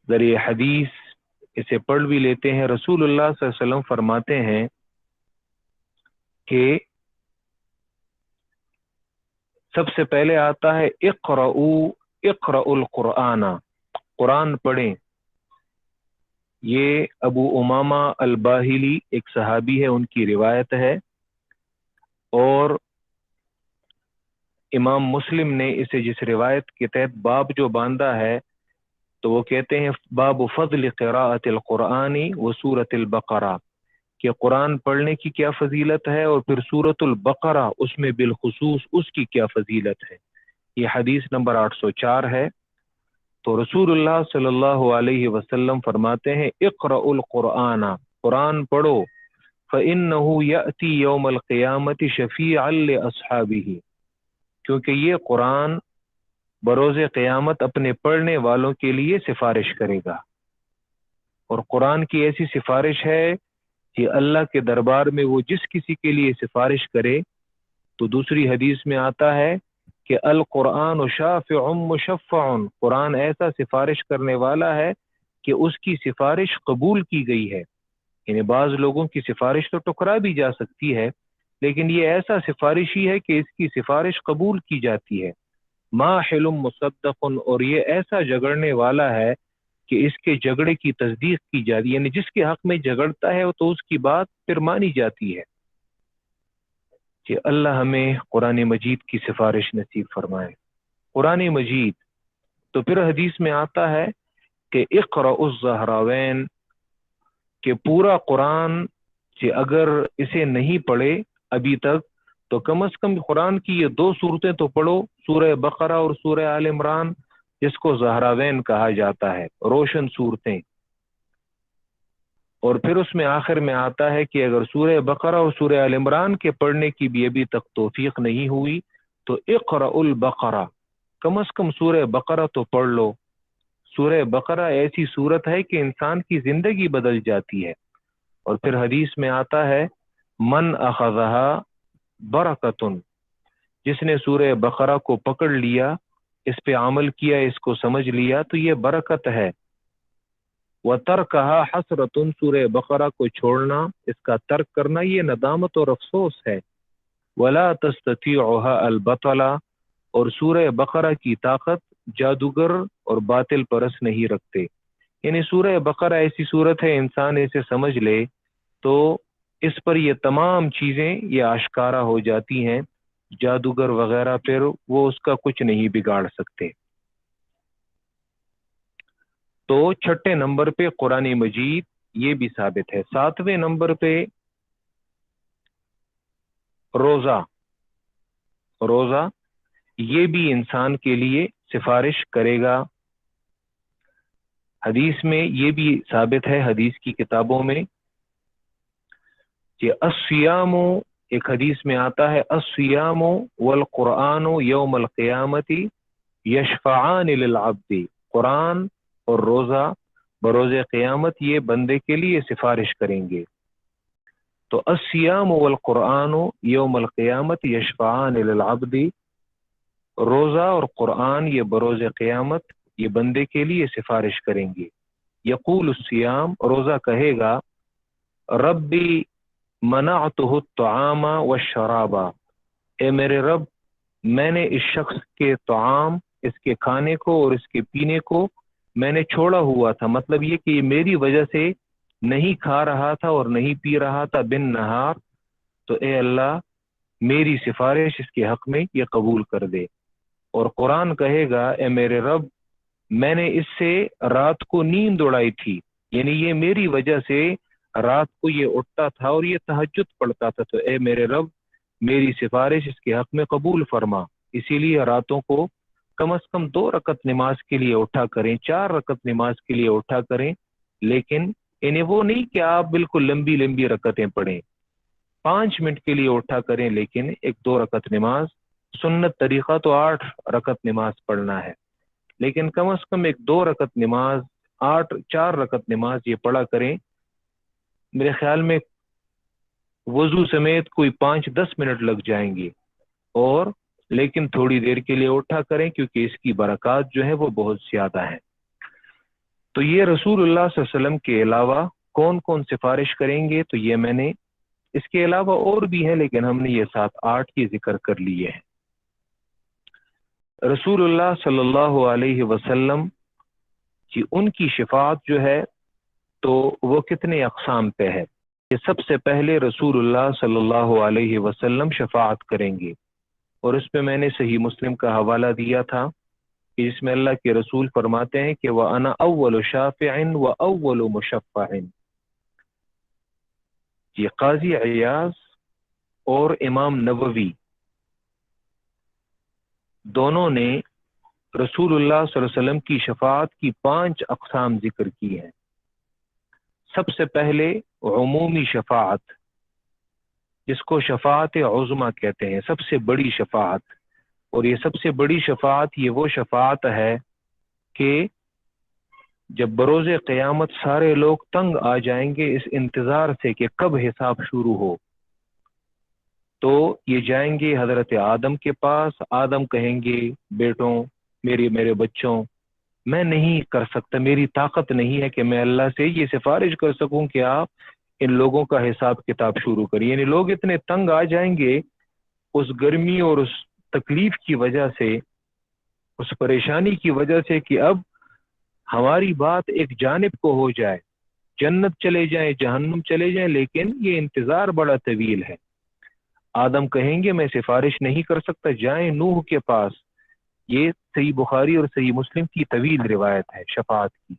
اگر یہ حدیث اسے پڑھ بھی لیتے ہیں، رسول اللہ صلی اللہ علیہ وسلم فرماتے ہیں کہ سب سے پہلے آتا ہے اقرأوا القرآن، قرآن پڑھیں. یہ ابو امامہ الباہلی ایک صحابی ہے، ان کی روایت ہے، اور امام مسلم نے اسے جس روایت کے تحت باب جو باندھا ہے تو وہ کہتے ہیں باب فضل قراءۃ القرآن و سورۃ البقرہ، کہ قرآن پڑھنے کی کیا فضیلت ہے اور پھر سورۃ البقرہ اس میں بالخصوص اس کی کیا فضیلت ہے. یہ حدیث نمبر 804 ہے. تو رسول اللہ صلی اللہ علیہ وسلم فرماتے ہیں اقرأوا القرآن، قرآن پڑھو، فإنه يأتي يوم القیامة شفیعا لأصحابہ، کیونکہ یہ قرآن بروز قیامت اپنے پڑھنے والوں کے لیے سفارش کرے گا. اور قرآن کی ایسی سفارش ہے کہ اللہ کے دربار میں وہ جس کسی کے لیے سفارش کرے، تو دوسری حدیث میں آتا ہے کہ القرآن شافع مشفع، قرآن ایسا سفارش کرنے والا ہے کہ اس کی سفارش قبول کی گئی ہے. یعنی بعض لوگوں کی سفارش تو ٹکرا بھی جا سکتی ہے، لیکن یہ ایسا سفارشی ہے کہ اس کی سفارش قبول کی جاتی ہے. ماحل مصدق، اور یہ ایسا جھگڑنے والا ہے کہ اس کے جھگڑے کی تصدیق کی جاتی ہے، یعنی جس کے حق میں جھگڑتا ہے تو اس کی بات پھر مانی جاتی ہے. کہ اللہ ہمیں قرآن مجید کی سفارش نصیب فرمائے. قرآن مجید تو پھر حدیث میں آتا ہے کہ اقرأ الزہراوین، کہ پورا قرآن کہ اگر اسے نہیں پڑھے ابھی تک تو کم از کم قرآن کی یہ 2 صورتیں تو پڑھو، سورہ بقرہ اور سورہ آل عمران، جس کو زہراوین کہا جاتا ہے، روشن صورتیں. اور پھر اس میں آخر میں آتا ہے کہ اگر سورہ بقرہ اور سورہ آل عمران کے پڑھنے کی بھی ابھی تک توفیق نہیں ہوئی تو اقرأ البقرہ، کم از کم سورہ بقرہ تو پڑھ لو. سورہ بقرہ ایسی صورت ہے کہ انسان کی زندگی بدل جاتی ہے. اور پھر حدیث میں آتا ہے من اخذها برکتن، جس نے سورہ بقرہ کو پکڑ لیا، اس پہ عمل کیا، اس کو سمجھ لیا تو یہ برکت ہے. وَتَرْكَهَا حَسْرَةٌ، سورہ بقرہ کو چھوڑنا، اس کا ترک کرنا، یہ ندامت اور افسوس ہے. وَلَا تَسْتَطِيعُهَا الْبَطَلَ، اور سورہ بقرہ کی طاقت جادوگر اور باطل پرست نہیں رکھتے. یعنی سورہ بقرہ ایسی صورت ہے انسان اسے سمجھ لے تو اس پر یہ تمام چیزیں یہ آشکارا ہو جاتی ہیں، جادوگر وغیرہ پھر وہ اس کا کچھ نہیں بگاڑ سکتے۔ تو چھٹے نمبر پہ قرآن مجید یہ بھی ثابت ہے۔ ساتویں نمبر پہ روزہ، روزہ یہ بھی انسان کے لیے سفارش کرے گا۔ حدیث میں یہ بھی ثابت ہے، حدیث کی کتابوں میں، کہ الصیام، ایک حدیث میں آتا ہے الصیام والقرآن یوم القیامت یشفعان للعبد، قرآن اور روزہ بروز قیامت یہ بندے کے لیے سفارش کریں گے۔ تو الصیام والقرآن یوم القیامت یشفعان للعبد، روزہ اور قرآن یہ بروز قیامت یہ بندے کے لیے سفارش کریں گے۔ یقول الصیام، روزہ کہے گا ربی منعتہ الطعام والشراب، اے میرے رب میں نے اس شخص کے طعام، اس کے کھانے کو اور اس کے پینے کو میں نے چھوڑا ہوا تھا، مطلب یہ کہ یہ میری وجہ سے نہیں کھا رہا تھا اور نہیں پی رہا تھا بن نہار، تو اے اللہ میری سفارش اس کے حق میں یہ قبول کر دے۔ اور قرآن کہے گا اے میرے رب میں نے اس سے رات کو نیند اڑائی تھی، یعنی یہ میری وجہ سے رات کو یہ اٹھتا تھا اور یہ تہجد پڑھتا تھا، تو اے میرے رب میری سفارش اس کے حق میں قبول فرما۔ اسی لیے راتوں کو کم از کم 2 رکعت نماز کے لیے اٹھا کریں، 4 رکعت نماز کے لیے اٹھا کریں، لیکن انہیں وہ نہیں کہ آپ بالکل لمبی لمبی رکعتیں پڑھیں، 5 منٹ کے لیے اٹھا کریں، لیکن 1-2 رکعت نماز، سنت طریقہ تو 8 رکعت نماز پڑھنا ہے، لیکن کم از کم 1-2 رکعت نماز، 4 رکعت نماز یہ پڑھا کریں۔ میرے خیال میں وضو سمیت کوئی 5-10 منٹ لگ جائیں گے، اور لیکن تھوڑی دیر کے لیے اٹھا کریں، کیونکہ اس کی برکات جو ہے وہ بہت زیادہ ہیں۔ تو یہ رسول اللہ صلی اللہ علیہ وسلم کے علاوہ کون کون سفارش کریں گے، تو یہ میں نے اس کے علاوہ اور بھی ہے، لیکن ہم نے یہ 7-8 کی ذکر کر لیے ہیں۔ رسول اللہ صلی اللہ علیہ وسلم کی ان کی شفاعت جو ہے تو وہ کتنے اقسام پہ ہے۔ کہ سب سے پہلے رسول اللہ صلی اللہ علیہ وسلم شفاعت کریں گے، اور اس پہ میں نے صحیح مسلم کا حوالہ دیا تھا کہ جس میں اللہ کے رسول فرماتے ہیں کہ وَأَنَا أَوَّلُ شَافِعٍ وَأَوَّلُ مُشَفَّعٍ۔ یہ قاضی عیاض اور امام نووی دونوں نے رسول اللہ صلی اللہ علیہ وسلم کی شفاعت کی 5 اقسام ذکر کی ہیں۔ سب سے پہلے عمومی شفاعت، جس کو شفاعت عظمیٰ کہتے ہیں، سب سے بڑی شفاعت، اور یہ سب سے بڑی شفاعت یہ وہ شفاعت ہے کہ جب بروز قیامت سارے لوگ تنگ آ جائیں گے اس انتظار سے کہ کب حساب شروع ہو، تو یہ جائیں گے حضرت آدم کے پاس، آدم کہیں گے بیٹوں میرے بچوں میں نہیں کر سکتا، میری طاقت نہیں ہے کہ میں اللہ سے یہ سفارش کر سکوں کہ آپ ان لوگوں کا حساب کتاب شروع کریے، یعنی لوگ اتنے تنگ آ جائیں گے اس گرمی اور اس تکلیف کی وجہ سے، اس پریشانی کی وجہ سے کہ اب ہماری بات ایک جانب کو ہو جائے، جنت چلے جائیں جہنم چلے جائیں، لیکن یہ انتظار بڑا طویل ہے۔ آدم کہیں گے میں سفارش نہیں کر سکتا، جائیں نوح کے پاس، یہ صحیح بخاری اور صحیح مسلم کی طویل روایت ہے شفاعت کی۔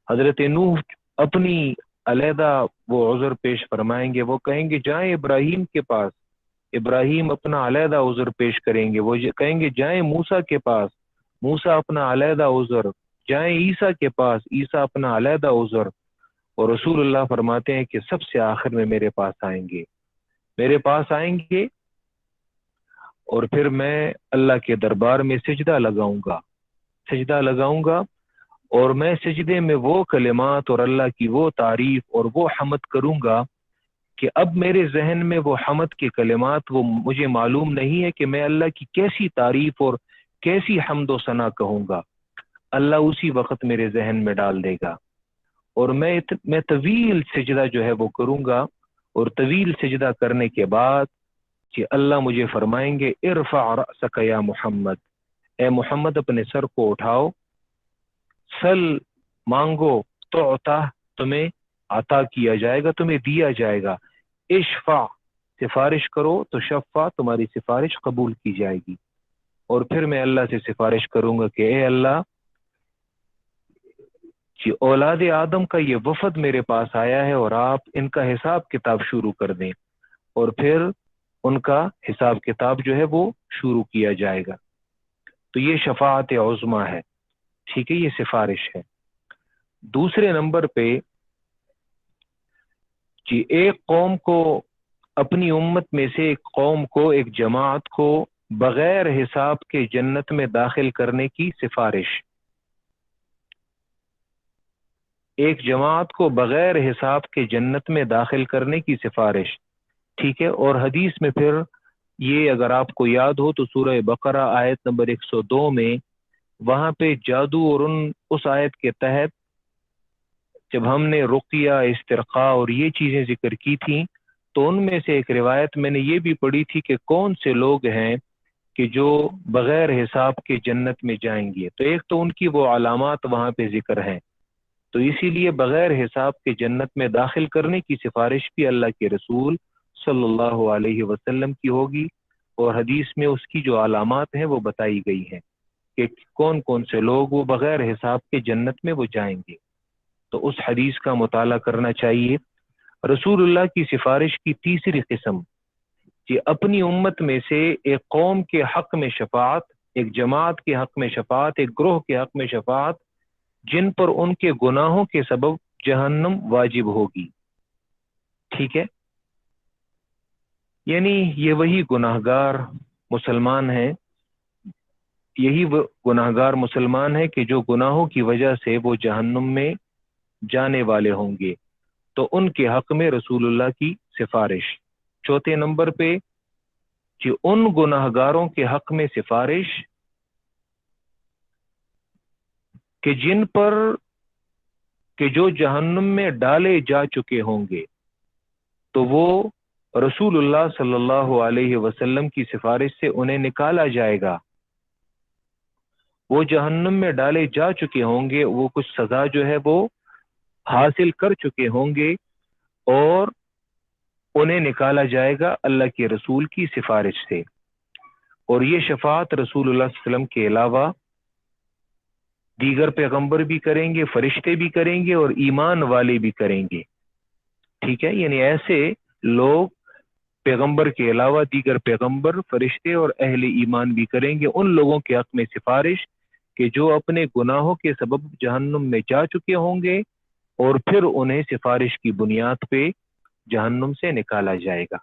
حضرت نوح اپنی علیحدہ وہ عذر پیش فرمائیں گے، وہ کہیں گے جائیں ابراہیم کے پاس، ابراہیم اپنا علیحدہ عذر پیش کریں گے، وہ کہیں گے جائیں موسیٰ کے پاس، موسیٰ اپنا علیحدہ عذر، جائیں عیسیٰ کے پاس، عیسیٰ اپنا علیحدہ عذر، اور رسول اللہ فرماتے ہیں کہ سب سے آخر میں میرے پاس آئیں گے، میرے پاس آئیں گے، اور پھر میں اللہ کے دربار میں سجدہ لگاؤں گا، اور میں سجدے میں وہ کلمات اور اللہ کی وہ تعریف اور وہ حمد کروں گا کہ اب میرے ذہن میں وہ حمد کے کلمات وہ مجھے معلوم نہیں ہے کہ میں اللہ کی کیسی تعریف اور کیسی حمد و ثنا کہوں گا، اللہ اسی وقت میرے ذہن میں ڈال دے گا، اور میں طویل سجدہ جو ہے وہ کروں گا، اور طویل سجدہ کرنے کے بعد کہ اللہ مجھے فرمائیں گے ارفع رأسک یا محمد، اے محمد اپنے سر کو اٹھاؤ، سل مانگو تعطا، تمہیں عطا کیا جائے گا، تمہیں دیا جائے گا، اشفع سفارش کرو تو شفع تمہاری سفارش قبول کی جائے گی. اور پھر میں اللہ سے سفارش کروں گا کہ اے اللہ کہ اولاد آدم کا یہ وفد میرے پاس آیا ہے اور آپ ان کا حساب کتاب شروع کر دیں. اور پھر ان کا حساب کتاب جو ہے وہ شروع کیا جائے گا. تو یہ شفاعت عظمی ہے. ٹھیک ہے, یہ سفارش ہے. دوسرے نمبر پہ کہ ایک قوم کو, اپنی امت میں سے ایک قوم کو, ایک جماعت کو بغیر حساب کے جنت میں داخل کرنے کی سفارش. ایک جماعت کو بغیر حساب کے جنت میں داخل کرنے کی سفارش. ٹھیک ہے. اور حدیث میں پھر یہ اگر آپ کو یاد ہو تو سورہ بقرہ آیت نمبر 102 میں وہاں پہ جادو اور اس آیت کے تحت جب ہم نے رقیہ, استرقاء اور یہ چیزیں ذکر کی تھیں تو ان میں سے ایک روایت میں نے یہ بھی پڑھی تھی کہ کون سے لوگ ہیں کہ جو بغیر حساب کے جنت میں جائیں گے. تو ایک تو ان کی وہ علامات وہاں پہ ذکر ہیں. تو اسی لیے بغیر حساب کے جنت میں داخل کرنے کی سفارش بھی اللہ کے رسول صلی اللہ علیہ وسلم کی ہوگی. اور حدیث میں اس کی جو علامات ہیں وہ بتائی گئی ہیں کہ کون کون سے لوگ وہ بغیر حساب کے جنت میں وہ جائیں گے. تو اس حدیث کا مطالعہ کرنا چاہیے. رسول اللہ کی سفارش کی تیسری قسم کہ اپنی امت میں سے ایک قوم کے حق میں شفاعت, ایک جماعت کے حق میں شفاعت, ایک گروہ کے حق میں شفاعت جن پر ان کے گناہوں کے سبب جہنم واجب ہوگی. ٹھیک ہے, یعنی یہ وہی گناہگار مسلمان ہیں, یہی وہ گناہگار مسلمان ہیں کہ جو گناہوں کی وجہ سے وہ جہنم میں جانے والے ہوں گے. تو ان کے حق میں رسول اللہ کی سفارش. چوتھے نمبر پہ کہ ان گناہگاروں کے حق میں سفارش کہ جن پر کہ جو جہنم میں ڈالے جا چکے ہوں گے, تو وہ رسول اللہ صلی اللہ علیہ وسلم کی سفارش سے انہیں نکالا جائے گا. وہ جہنم میں ڈالے جا چکے ہوں گے, وہ کچھ سزا جو ہے وہ حاصل کر چکے ہوں گے اور انہیں نکالا جائے گا اللہ کے رسول کی سفارش سے. اور یہ شفاعت رسول اللہ صلی اللہ علیہ وسلم کے علاوہ دیگر پیغمبر بھی کریں گے, فرشتے بھی کریں گے اور ایمان والے بھی کریں گے. ٹھیک ہے, یعنی ایسے لوگ پیغمبر کے علاوہ دیگر پیغمبر, فرشتے اور اہل ایمان بھی کریں گے ان لوگوں کے حق میں سفارش کہ جو اپنے گناہوں کے سبب جہنم میں جا چکے ہوں گے اور پھر انہیں سفارش کی بنیاد پہ جہنم سے نکالا جائے گا.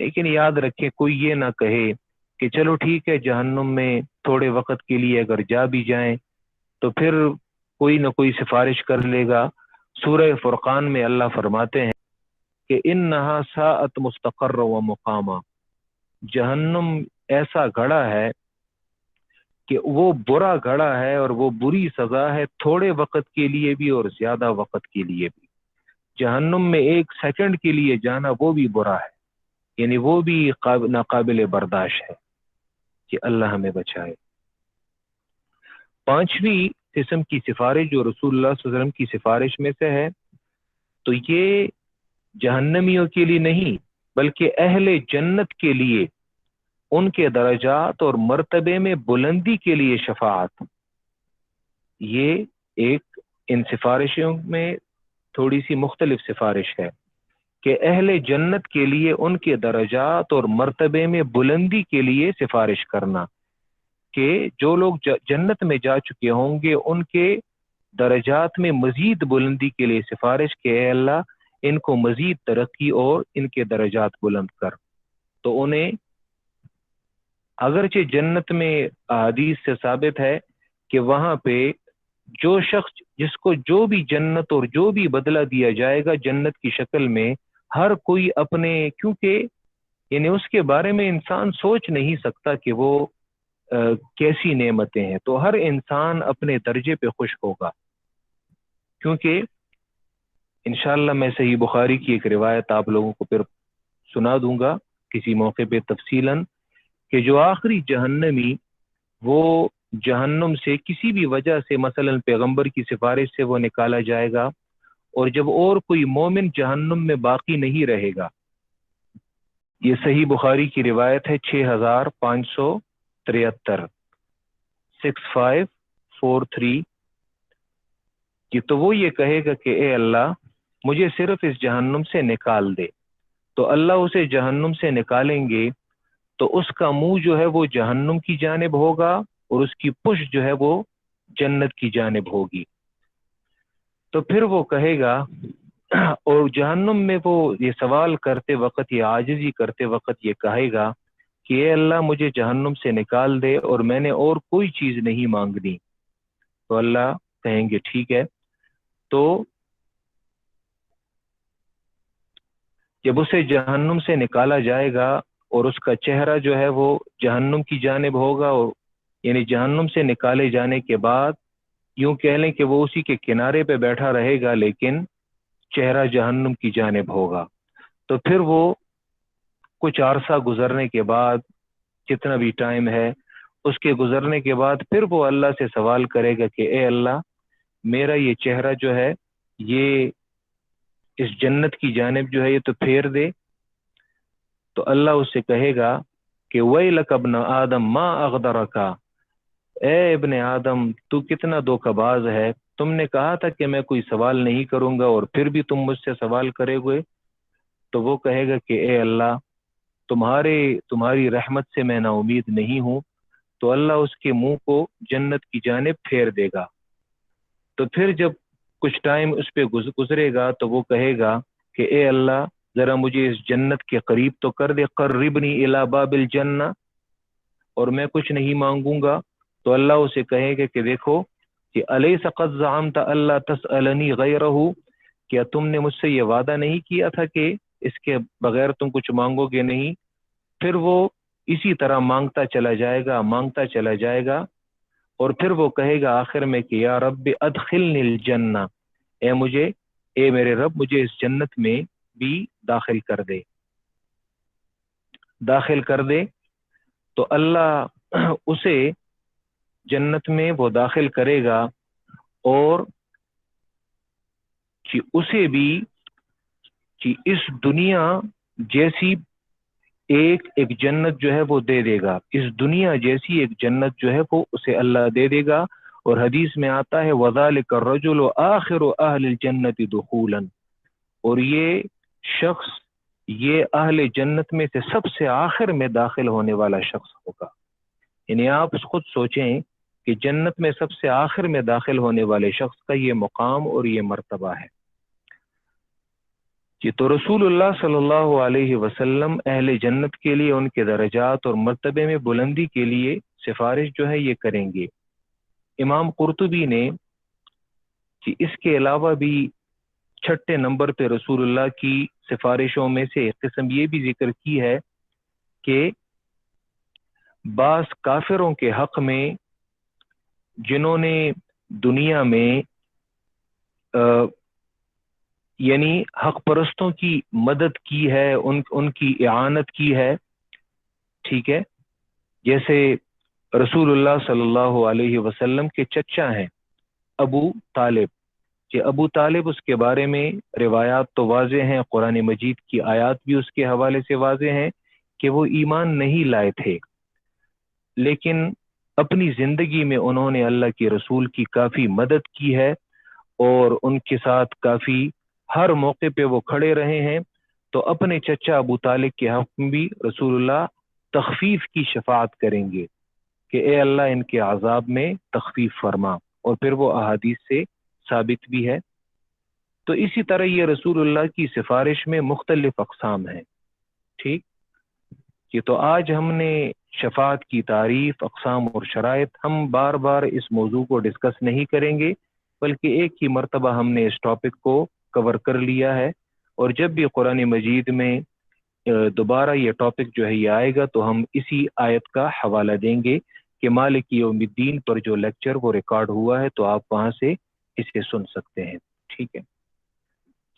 لیکن یاد رکھیں, کوئی یہ نہ کہے کہ چلو ٹھیک ہے جہنم میں تھوڑے وقت کے لیے اگر جا بھی جائیں تو پھر کوئی نہ کوئی سفارش کر لے گا. سورہ فرقان میں اللہ فرماتے ہیں کہ انہا ساعت مستقر و مقامہ, جہنم ایسا گھڑا ہے کہ وہ برا گھڑا ہے اور وہ بری سزا ہے, تھوڑے وقت کے لیے بھی اور زیادہ وقت کے لیے بھی. جہنم میں ایک سیکنڈ کے لیے جانا وہ بھی برا ہے, یعنی وہ بھی ناقابل برداشت ہے. کہ اللہ ہمیں بچائے. پانچویں قسم کی سفارش جو رسول اللہ صلی اللہ علیہ وسلم کی سفارش میں سے ہے, تو یہ جہنمیوں کے لیے نہیں بلکہ اہل جنت کے لیے ان کے درجات اور مرتبے میں بلندی کے لیے شفاعت. یہ ایک ان سفارشوں میں تھوڑی سی مختلف سفارش ہے کہ اہل جنت کے لیے ان کے درجات اور مرتبے میں بلندی کے لیے سفارش کرنا کہ جو لوگ جنت میں جا چکے ہوں گے ان کے درجات میں مزید بلندی کے لیے سفارش کہ اے اللہ ان کو مزید ترقی اور ان کے درجات بلند کر. تو انہیں اگرچہ جنت میں حدیث سے ثابت ہے کہ وہاں پہ جو شخص جس کو جو بھی جنت اور جو بھی بدلہ دیا جائے گا جنت کی شکل میں, ہر کوئی اپنے, کیونکہ یعنی اس کے بارے میں انسان سوچ نہیں سکتا کہ وہ کیسی نعمتیں ہیں, تو ہر انسان اپنے درجے پہ خوش ہوگا. کیونکہ انشاءاللہ میں صحیح بخاری کی ایک روایت آپ لوگوں کو پھر سنا دوں گا کسی موقع پہ تفصیلاً, کہ جو آخری جہنمی وہ جہنم سے کسی بھی وجہ سے مثلا پیغمبر کی سفارش سے وہ نکالا جائے گا, اور جب اور کوئی مومن جہنم میں باقی نہیں رہے گا یہ صحیح بخاری کی روایت ہے 6573 6543 کہ تو وہ یہ کہے گا کہ اے اللہ مجھے صرف اس جہنم سے نکال دے، تو اللہ اسے جہنم سے نکالیں گے تو اس کا منہ جو ہے وہ جہنم کی جانب ہوگا اور اس کی پشت جو ہے وہ جنت کی جانب ہوگی۔ تو پھر وہ کہے گا اور جہنم میں وہ یہ سوال کرتے وقت، یہ عاجزی کرتے وقت یہ کہے گا کہ اے اللہ مجھے جہنم سے نکال دے اور میں نے اور کوئی چیز نہیں مانگنی۔ تو اللہ کہیں گے ٹھیک ہے۔ تو جب اسے جہنم سے نکالا جائے گا اور اس کا چہرہ جو ہے وہ جہنم کی جانب ہوگا، اور یعنی جہنم سے نکالے جانے کے بعد یوں کہہ لیں کہ وہ اسی کے کنارے پہ بیٹھا رہے گا لیکن چہرہ جہنم کی جانب ہوگا۔ تو پھر وہ کچھ عرصہ گزرنے کے بعد، جتنا بھی ٹائم ہے اس کے گزرنے کے بعد، پھر وہ اللہ سے سوال کرے گا کہ اے اللہ میرا یہ چہرہ جو ہے یہ اس جنت کی جانب جو ہے یہ تو پھیر دے۔ تو اللہ اس سے کہے گا کہ وَيْلَكَ ابْنَ آدم مَا أَغْدَرَكَ، اے ابن آدم تو کتنا دھوکہ باز ہے، تم نے کہا تھا کہ میں کوئی سوال نہیں کروں گا اور پھر بھی تم مجھ سے سوال کرے ہوئے۔ تو وہ کہے گا کہ اے اللہ تمہاری رحمت سے میں نا امید نہیں ہوں۔ تو اللہ اس کے منہ کو جنت کی جانب پھیر دے گا۔ تو پھر جب کچھ ٹائم اس پہ گزرے گا تو وہ کہے گا کہ اے اللہ ذرا مجھے اس جنت کے قریب تو کر دے، قربنی الی باب الجنہ، اور میں کچھ نہیں مانگوں گا۔ تو اللہ اسے کہے گا کہ دیکھو کہ الیس قد زعمت اللہ تسألنی غیرہ، کیا تم نے مجھ سے یہ وعدہ نہیں کیا تھا کہ اس کے بغیر تم کچھ مانگو گے نہیں؟ پھر وہ اسی طرح مانگتا چلا جائے گا اور پھر وہ کہے گا آخر میں کہ یا رب ادخلنی الجنہ، اے میرے رب مجھے اس جنت میں بھی داخل کر دے۔ تو اللہ اسے جنت میں وہ داخل کرے گا اور کہ اسے بھی کہ اس دنیا جیسی ایک جنت جو ہے وہ دے دے گا، اس دنیا جیسی ایک جنت جو ہے وہ اسے اللہ دے دے گا۔ اور حدیث میں آتا ہے وَذَلِكَ الرَّجُلُ آخِرُ أَهْلِ الْجَنَّةِ دُخُولًا، اور یہ شخص یہ اہل جنت میں سے سب سے آخر میں داخل ہونے والا شخص ہوگا۔ یعنی آپ خود سوچیں کہ جنت میں سب سے آخر میں داخل ہونے والے شخص کا یہ مقام اور یہ مرتبہ ہے۔ تو رسول اللہ صلی اللہ علیہ وسلم اہل جنت کے لیے ان کے درجات اور مرتبے میں بلندی کے لیے سفارش جو ہے یہ کریں گے۔ امام قرطبی نے کہ اس کے علاوہ بھی 6 نمبر پہ رسول اللہ کی سفارشوں میں سے ایک قسم یہ بھی ذکر کی ہے کہ بعض کافروں کے حق میں جنہوں نے دنیا میں یعنی حق پرستوں کی مدد کی ہے، ان کی اعانت کی ہے، ٹھیک ہے، جیسے رسول اللہ صلی اللہ علیہ وسلم کے چچا ہیں ابو طالب، کہ ابو طالب اس کے بارے میں روایات تو واضح ہیں، قرآن مجید کی آیات بھی اس کے حوالے سے واضح ہیں کہ وہ ایمان نہیں لائے تھے، لیکن اپنی زندگی میں انہوں نے اللہ کے رسول کی کافی مدد کی ہے اور ان کے ساتھ کافی ہر موقع پہ وہ کھڑے رہے ہیں۔ تو اپنے چچا ابو طالب کے حق میں بھی رسول اللہ تخفیف کی شفاعت کریں گے کہ اے اللہ ان کے عذاب میں تخفیف فرما، اور پھر وہ احادیث سے ثابت بھی ہے۔ تو اسی طرح یہ رسول اللہ کی سفارش میں مختلف اقسام ہیں، ٹھیک۔ کہ تو آج ہم نے شفاعت کی تعریف، اقسام اور شرائط، ہم بار بار اس موضوع کو ڈسکس نہیں کریں گے، بلکہ ایک ہی مرتبہ ہم نے اس ٹاپک کو کور کر لیا ہے، اور جب بھی قرآن مجید میں دوبارہ یہ ٹاپک جو ہے یہ آئے گا تو ہم اسی آیت کا حوالہ دیں گے کہ مالک یوم الدین پر جو لیکچر وہ ریکارڈ ہوا ہے تو آپ وہاں سے اسے سن سکتے ہیں، ٹھیک ہے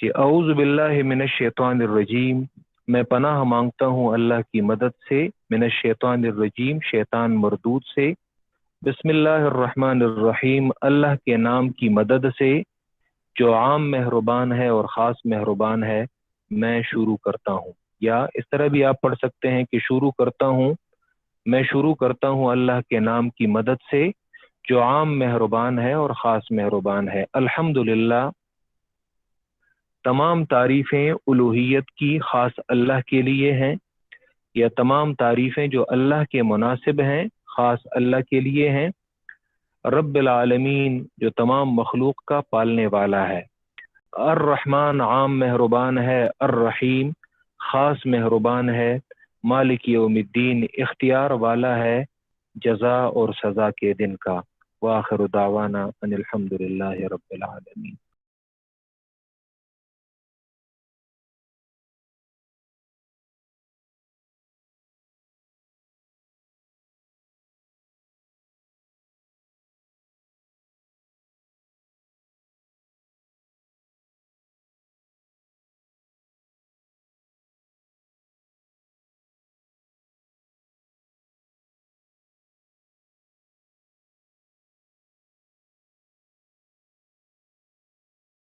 جی۔ اعوذ باللہ من الشیطان الرجیم، میں پناہ مانگتا ہوں اللہ کی مدد سے، من الشیطان الرجیم، شیطان مردود سے۔ بسم اللہ الرحمن الرحیم، اللہ کے نام کی مدد سے جو عام مہربان ہے اور خاص مہربان ہے، میں شروع کرتا ہوں۔ یا اس طرح بھی آپ پڑھ سکتے ہیں کہ میں شروع کرتا ہوں اللہ کے نام کی مدد سے جو عام مہربان ہے اور خاص مہربان ہے۔ الحمدللہ، تمام تعریفیں الوہیت کی خاص اللہ کے لیے ہیں، یا تمام تعریفیں جو اللہ کے مناسب ہیں خاص اللہ کے لیے ہیں۔ رب العالمین جو تمام مخلوق کا پالنے والا ہے۔ الرحمن عام مہربان ہے، الرحیم خاص مہربان ہے، مالک یوم الدین اختیار والا ہے جزا اور سزا کے دن کا۔ وآخر دعوانا ان الحمد للہ رب العالمین۔